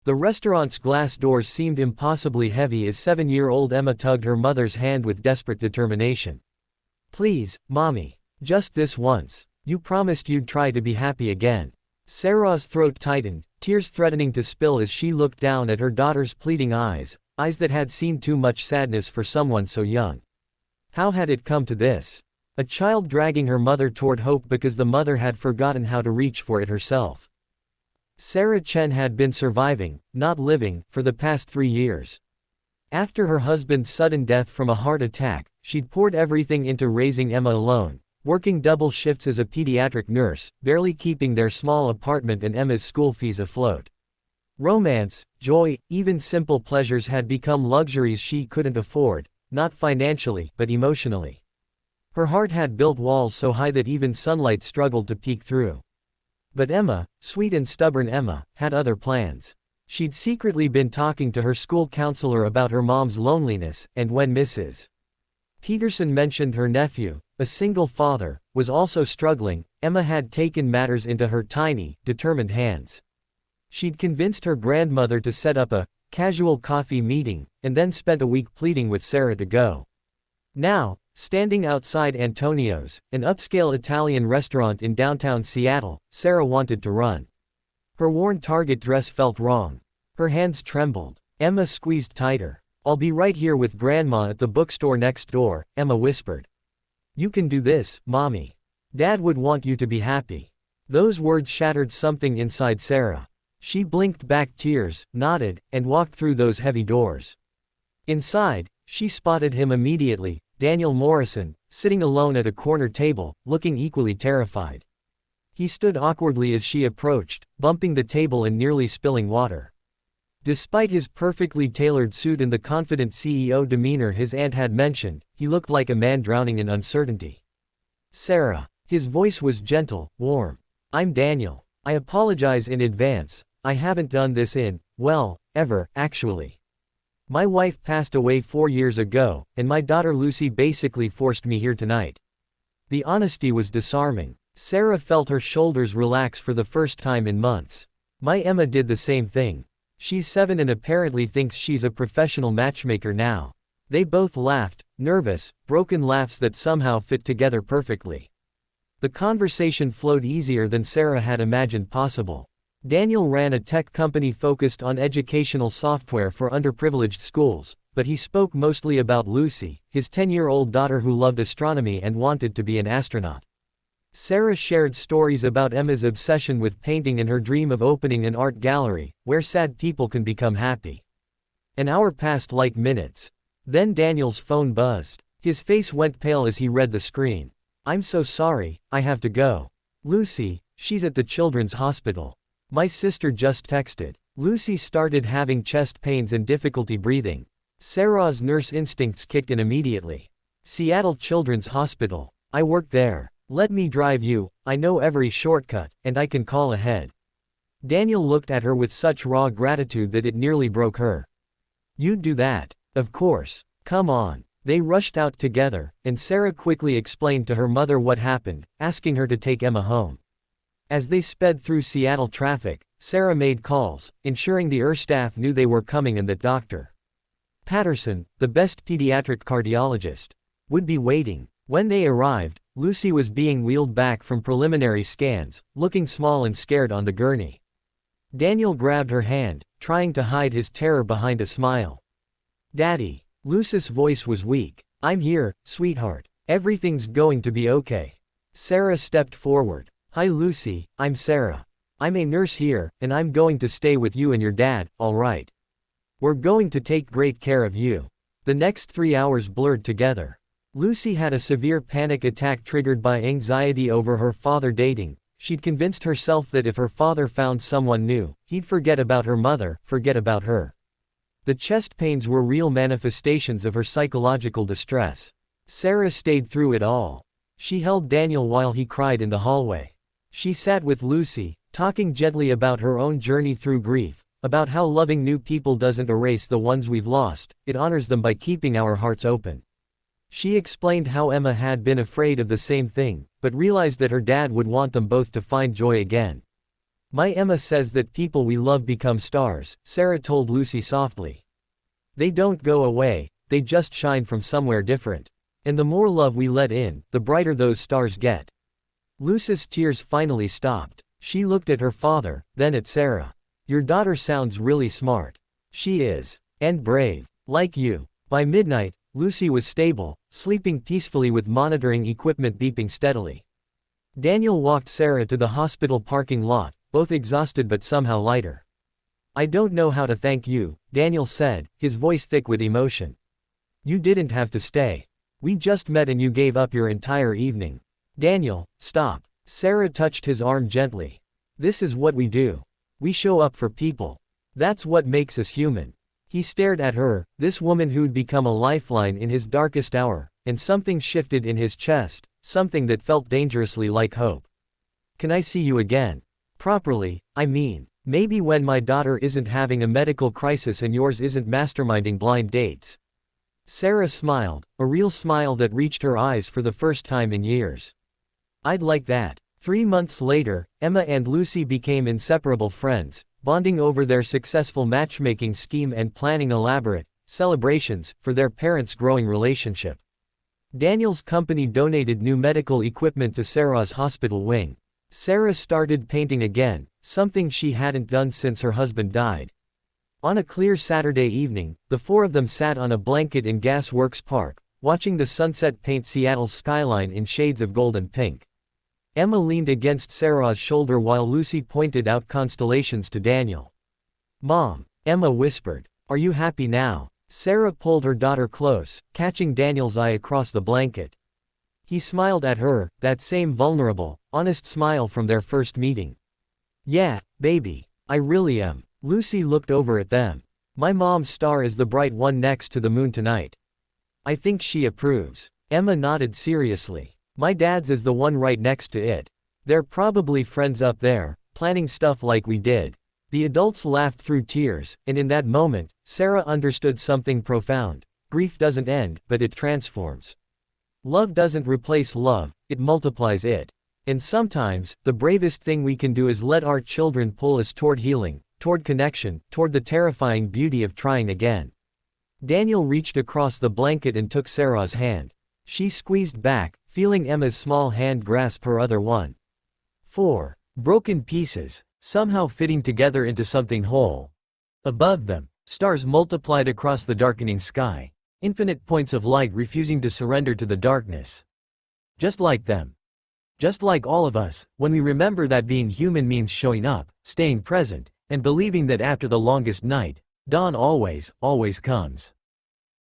The restaurant's glass doors seemed impossibly heavy as 7-year-old Emma tugged her mother's hand with desperate determination. "Please, Mommy. Just this once. You promised you'd try to be happy again." Sarah's throat tightened, tears threatening to spill as she looked down at her daughter's pleading eyes that had seen too much sadness for someone so young. How had it come to this? A child dragging her mother toward hope because the mother had forgotten how to reach for it herself. Sarah Chen had been surviving, not living, for the past 3 years. After her husband's sudden death from a heart attack, she'd poured everything into raising Emma alone, working double shifts as a pediatric nurse, barely keeping their small apartment and Emma's school fees afloat. Romance, joy, even simple pleasures had become luxuries she couldn't afford, not financially, but emotionally. Her heart had built walls so high that even sunlight struggled to peek through. But Emma, sweet and stubborn Emma, had other plans. She'd secretly been talking to her school counselor about her mom's loneliness, and when Mrs. Peterson mentioned her nephew, a single father, was also struggling, Emma had taken matters into her tiny, determined hands. She'd convinced her grandmother to set up a casual coffee meeting, and then spent a week pleading with Sarah to go. Now, standing outside Antonio's, an upscale Italian restaurant in downtown Seattle, Sarah wanted to run. Her worn Target dress felt wrong. Her hands trembled. Emma squeezed tighter. "I'll be right here with Grandma at the bookstore next door," Emma whispered. "You can do this, Mommy. Dad would want you to be happy." Those words shattered something inside Sarah. She blinked back tears, nodded, and walked through those heavy doors. Inside, she spotted him immediately, Daniel Morrison, sitting alone at a corner table, looking equally terrified. He stood awkwardly as she approached, bumping the table and nearly spilling water. Despite his perfectly tailored suit and the confident CEO demeanor his aunt had mentioned, he looked like a man drowning in uncertainty. "Sarah." His voice was gentle, warm. "I'm Daniel. I apologize in advance. I haven't done this ever, actually. My wife passed away 4 years ago, and my daughter Lucy basically forced me here tonight." The honesty was disarming. Sarah felt her shoulders relax for the first time in months. "My Emma did the same thing. She's 7 and apparently thinks she's a professional matchmaker now." They both laughed, nervous, broken laughs that somehow fit together perfectly. The conversation flowed easier than Sarah had imagined possible. Daniel ran a tech company focused on educational software for underprivileged schools, but he spoke mostly about Lucy, his 10-year-old daughter who loved astronomy and wanted to be an astronaut. Sarah shared stories about Emma's obsession with painting and her dream of opening an art gallery, where sad people can become happy. An hour passed like minutes. Then Daniel's phone buzzed. His face went pale as he read the screen. "I'm so sorry, I have to go. Lucy, she's at the children's hospital. My sister just texted." Lucy started having chest pains and difficulty breathing. Sarah's nurse instincts kicked in immediately. "Seattle Children's Hospital. I work there. Let me drive you, I know every shortcut, and I can call ahead." Daniel looked at her with such raw gratitude that it nearly broke her. "You'd do that? Of course. Come on." They rushed out together, and Sarah quickly explained to her mother what happened, asking her to take Emma home. As they sped through Seattle traffic, Sarah made calls, ensuring the staff knew they were coming and that Dr. Patterson, the best pediatric cardiologist, would be waiting. When they arrived, Lucy was being wheeled back from preliminary scans, looking small and scared on the gurney. Daniel grabbed her hand, trying to hide his terror behind a smile. "Daddy." Lucy's voice was weak. "I'm here, sweetheart. Everything's going to be okay." Sarah stepped forward. "Hi Lucy, I'm Sarah. I'm a nurse here, and I'm going to stay with you and your dad, all right? We're going to take great care of you." The next 3 hours blurred together. Lucy had a severe panic attack triggered by anxiety over her father dating. She'd convinced herself that if her father found someone new, he'd forget about her mother, forget about her. The chest pains were real manifestations of her psychological distress. Sarah stayed through it all. She held Daniel while he cried in the hallway. She sat with Lucy, talking gently about her own journey through grief, about how loving new people doesn't erase the ones we've lost, it honors them by keeping our hearts open. She explained how Emma had been afraid of the same thing, but realized that her dad would want them both to find joy again. My Emma says that people we love become stars, Sarah told Lucy softly. They don't go away, they just shine from somewhere different. And the more love we let in, the brighter those stars get. Lucy's tears finally stopped. She looked at her father, then at Sarah. Your daughter sounds really smart. She is. And brave. Like you. By midnight, Lucy was stable, sleeping peacefully with monitoring equipment beeping steadily. Daniel walked Sarah to the hospital parking lot, both exhausted but somehow lighter. I don't know how to thank you, Daniel said, his voice thick with emotion. You didn't have to stay. We just met and you gave up your entire evening. Daniel, stop. Sarah touched his arm gently. This is what we do. We show up for people. That's what makes us human. He stared at her, this woman who'd become a lifeline in his darkest hour, and something shifted in his chest, something that felt dangerously like hope. Can I see you again? Properly, I mean. Maybe when my daughter isn't having a medical crisis and yours isn't masterminding blind dates. Sarah smiled, a real smile that reached her eyes for the first time in years. I'd like that. 3 months later, Emma and Lucy became inseparable friends, bonding over their successful matchmaking scheme and planning elaborate celebrations for their parents' growing relationship. Daniel's company donated new medical equipment to Sarah's hospital wing. Sarah started painting again, something she hadn't done since her husband died. On a clear Saturday evening, the four of them sat on a blanket in Gas Works Park, watching the sunset paint Seattle's skyline in shades of gold and pink. Emma leaned against Sarah's shoulder while Lucy pointed out constellations to Daniel. Mom, Emma whispered, are you happy now? Sarah pulled her daughter close, catching Daniel's eye across the blanket. He smiled at her, that same vulnerable, honest smile from their first meeting. Yeah, baby, I really am. Lucy looked over at them. My mom's star is the bright one next to the moon tonight. I think she approves. Emma nodded seriously. My dad's is the one right next to it. They're probably friends up there, planning stuff like we did. The adults laughed through tears, and in that moment, Sarah understood something profound. Grief doesn't end, but it transforms. Love doesn't replace love, it multiplies it. And sometimes, the bravest thing we can do is let our children pull us toward healing, toward connection, toward the terrifying beauty of trying again. Daniel reached across the blanket and took Sarah's hand. She squeezed back, feeling Emma's small hand grasp her other one. 4 broken pieces, somehow fitting together into something whole. Above them, stars multiplied across the darkening sky, infinite points of light refusing to surrender to the darkness. Just like them. Just like all of us, when we remember that being human means showing up, staying present, and believing that after the longest night, dawn always, always comes.